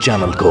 Channel को।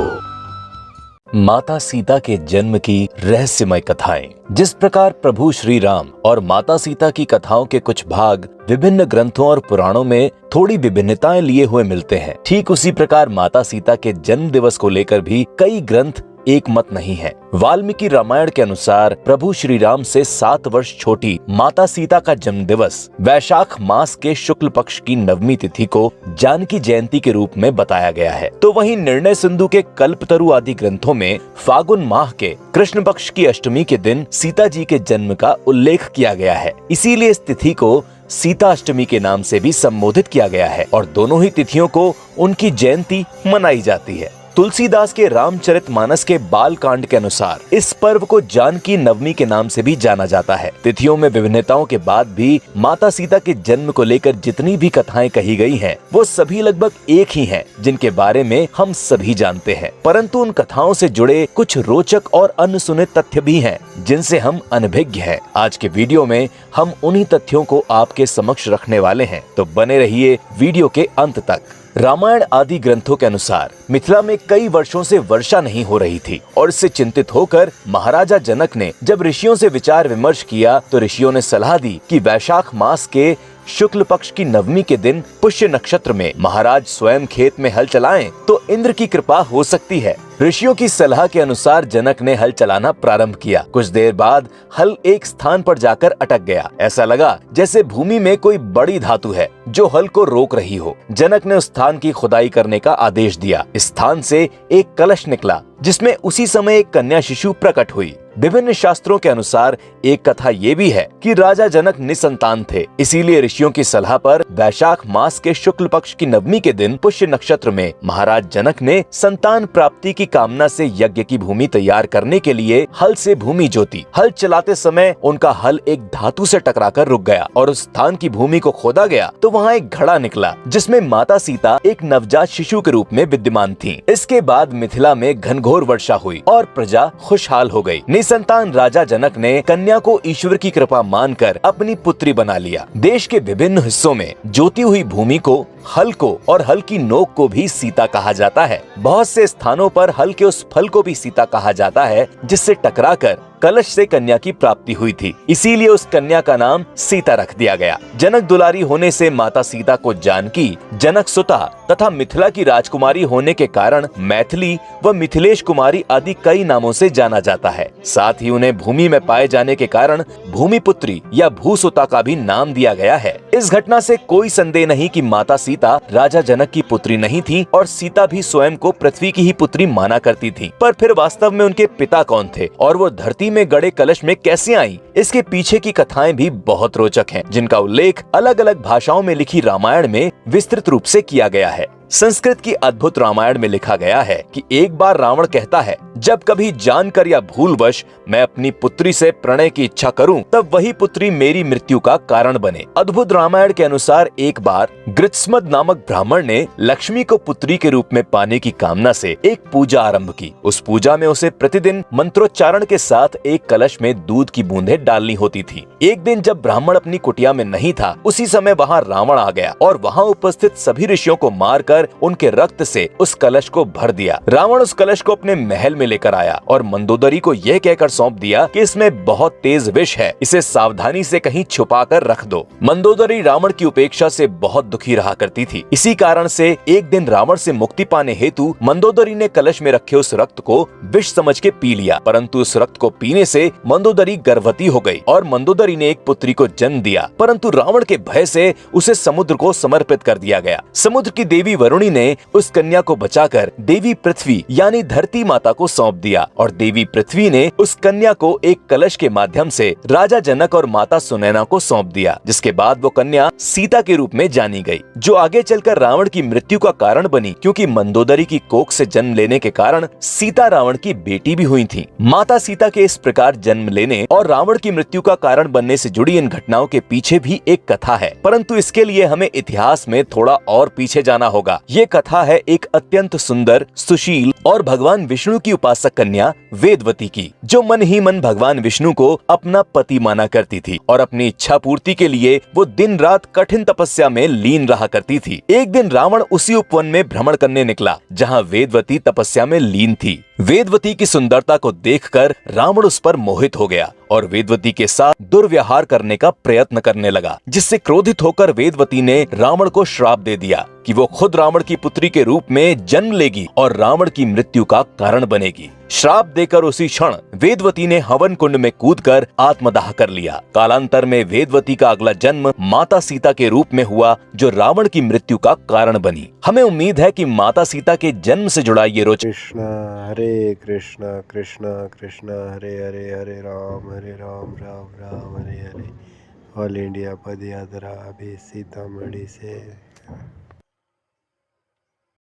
माता सीता के जन्म की रहस्यमय कथाएं। जिस प्रकार प्रभु श्री राम और माता सीता की कथाओं के कुछ भाग विभिन्न ग्रंथों और पुराणों में थोड़ी विभिन्नताएं लिए हुए मिलते हैं, ठीक उसी प्रकार माता सीता के जन्म दिवस को लेकर भी कई ग्रंथ एक मत नहीं है। वाल्मीकि रामायण के अनुसार प्रभु श्री राम से 7 वर्ष छोटी माता सीता का जन्म दिवस वैशाख मास के शुक्ल पक्ष की नवमी तिथि को जानकी जयंती के रूप में बताया गया है। तो वहीं निर्णय सिंधु के कल्पतरु आदि ग्रंथों में फागुन माह के कृष्ण पक्ष की अष्टमी के दिन सीता जी के जन्म का उल्लेख किया गया है। इसीलिए इस तिथि को सीता अष्टमी के नाम से भी संबोधित किया गया है और दोनों ही तिथियों को उनकी जयंती मनाई जाती है। तुलसीदास के रामचरितमानस के बाल कांड के अनुसार इस पर्व को जानकी नवमी के नाम से भी जाना जाता है। तिथियों में विभिन्नताओं के बाद भी माता सीता के जन्म को लेकर जितनी भी कथाएं कही गई हैं, वो सभी लगभग एक ही हैं, जिनके बारे में हम सभी जानते हैं। परंतु उन कथाओं से जुड़े कुछ रोचक और अनसुने तथ्य भी हैं, जिनसे हम अनभिज्ञ हैं। आज के वीडियो में हम उन्हीं तथ्यों को आपके समक्ष रखने वाले हैं, तो बने रहिए वीडियो के अंत तक। रामायण आदि ग्रंथों के अनुसार मिथिला में कई वर्षों से वर्षा नहीं हो रही थी और इससे चिंतित होकर महाराजा जनक ने जब ऋषियों से विचार विमर्श किया तो ऋषियों ने सलाह दी कि वैशाख मास के शुक्ल पक्ष की नवमी के दिन पुष्य नक्षत्र में महाराज स्वयं खेत में हल चलाएं तो इंद्र की कृपा हो सकती है। ऋषियों की सलाह के अनुसार जनक ने हल चलाना प्रारंभ किया। कुछ देर बाद हल एक स्थान पर जाकर अटक गया। ऐसा लगा जैसे भूमि में कोई बड़ी धातु है जो हल को रोक रही हो। जनक ने उस स्थान की खुदाई करने का आदेश दिया। इस स्थान से एक कलश निकला जिसमें उसी समय एक कन्या शिशु प्रकट हुई। विभिन्न शास्त्रों के अनुसार एक कथा ये भी है कि राजा जनक निसंतान थे, इसीलिए ऋषियों की सलाह पर वैशाख मास के शुक्ल पक्ष की नवमी के दिन पुष्य नक्षत्र में महाराज जनक ने संतान प्राप्ति की कामना से यज्ञ की भूमि तैयार करने के लिए हल से भूमि जोती। हल चलाते समय उनका हल एक धातु से टकराकर रुक गया और उस स्थान की भूमि को खोदा गया तो वहाँ एक घड़ा निकला जिसमें माता सीता एक नवजात शिशु के रूप में विद्यमान थी। इसके बाद मिथिला में घनघोर वर्षा हुई और प्रजा खुशहाल हो गई। निसंतान राजा जनक ने कन्या को ईश्वर की कृपा मानकर अपनी पुत्री बना लिया। देश के विभिन्न हिस्सों में जोती हुई भूमि को, हल को और हल की नोक को भी सीता कहा जाता है। बहुत से स्थानों पर हल के उस फल को भी सीता कहा जाता है जिससे टकराकर कलश से कन्या की प्राप्ति हुई थी। इसीलिए उस कन्या का नाम सीता रख दिया गया। जनक दुलारी होने से माता सीता को जानकी, जनक सुता तथा मिथिला की राजकुमारी होने के कारण मैथिली व मिथिलेश कुमारी आदि कई नामों से जाना जाता है। साथ ही उन्हें भूमि में पाए जाने के कारण भूमिपुत्री या भूसुता का भी नाम दिया गया है। इस घटना से कोई संदेह नहीं कि माता सीता राजा जनक की पुत्री नहीं थी और सीता भी स्वयं को पृथ्वी की ही पुत्री माना करती थी। पर फिर वास्तव में उनके पिता कौन थे और वो धरती में गड़े कलश में कैसे आई, इसके पीछे की कथाएं भी बहुत रोचक हैं, जिनका उल्लेख अलग अलग भाषाओं में लिखी रामायण में विस्तृत रूप से किया गया है। संस्कृत की अद्भुत रामायण में लिखा गया है कि एक बार रावण कहता है, जब कभी जानकर या भूलवश मैं अपनी पुत्री से प्रणय की इच्छा करूं, तब वही पुत्री मेरी मृत्यु का कारण बने। अद्भुत रामायण के अनुसार एक बार गृत्समद नामक ब्राह्मण ने लक्ष्मी को पुत्री के रूप में पाने की कामना से एक पूजा आरंभ की। उस पूजा में उसे प्रतिदिन मंत्रोच्चारण के साथ एक कलश में दूध की बूंदें डालनी होती थी। एक दिन जब ब्राह्मण अपनी कुटिया में नहीं था, उसी समय वहाँ रावण आ गया और वहाँ उपस्थित सभी ऋषियों को मारकर उनके रक्त से उस कलश को भर दिया। रावण उस कलश को अपने महल में लेकर आया और मंदोदरी को यह कहकर सौंप दिया कि इसमें बहुत तेज विष है, इसे सावधानी से कहीं छुपा कर रख दो। मंदोदरी रावण की उपेक्षा से बहुत दुखी रहा करती थी। इसी कारण से एक दिन रावण से मुक्ति पाने हेतु मंदोदरी ने कलश में रखे उस रक्त को विष समझ के पी लिया। परंतु उस रक्त को पीने से मंदोदरी गर्भवती हो गई और मंदोदरी ने एक पुत्री को जन्म दिया। परंतु रावण के भय से उसे समुद्र को समर्पित कर दिया गया। समुद्र की देवी वरुणी ने उस कन्या को बचाकर देवी पृथ्वी यानी धरती माता को सौंप दिया और देवी पृथ्वी ने उस कन्या को एक कलश के माध्यम से राजा जनक और माता सुनैना को सौंप दिया, जिसके बाद वो कन्या सीता के रूप में जानी गई, जो आगे चलकर रावण की मृत्यु का कारण बनी, क्योंकि मंदोदरी की कोख से जन्म लेने के कारण सीता रावण की बेटी भी हुई थी। माता सीता के इस प्रकार जन्म लेने और रावण की मृत्यु का कारण बनने से जुड़ी इन घटनाओं के पीछे भी एक कथा है, परंतु इसके लिए हमें इतिहास में थोड़ा और पीछे जाना होगा। लगा। ये कथा है एक अत्यंत सुंदर, सुशील और भगवान विष्णु की उपासक कन्या वेदवती की, जो मन ही मन भगवान विष्णु को अपना पति माना करती थी और अपनी इच्छा पूर्ति के लिए वो दिन रात कठिन तपस्या में लीन रहा करती थी। एक दिन रावण उसी उपवन में भ्रमण करने निकला जहाँ वेदवती तपस्या में लीन थी। वेदवती की सुंदरता को देखकर रावण उस पर मोहित हो गया और वेदवती के साथ दुर्व्यवहार करने का प्रयत्न करने लगा, जिससे क्रोधित होकर वेदवती ने रावण को श्राप दे दिया कि वो खुद रावण की पुत्री के रूप में जन्म लेगी और रावण की मृत्यु का कारण बनेगी। श्राप देकर उसी क्षण वेदवती ने हवन कुंड में कूदकर आत्मदाह कर लिया। कालांतर में वेदवती का अगला जन्म माता सीता के रूप में हुआ, जो रावण की मृत्यु का कारण बनी। हमें उम्मीद है कि माता सीता के जन्म से जुड़ा ये रोचक कृष्णा कृष्णा कृष्णा हरे हरे, हरे राम राम राम हरे हरे। ऑल इंडिया पद यात्रा अभी सीतामढ़ी से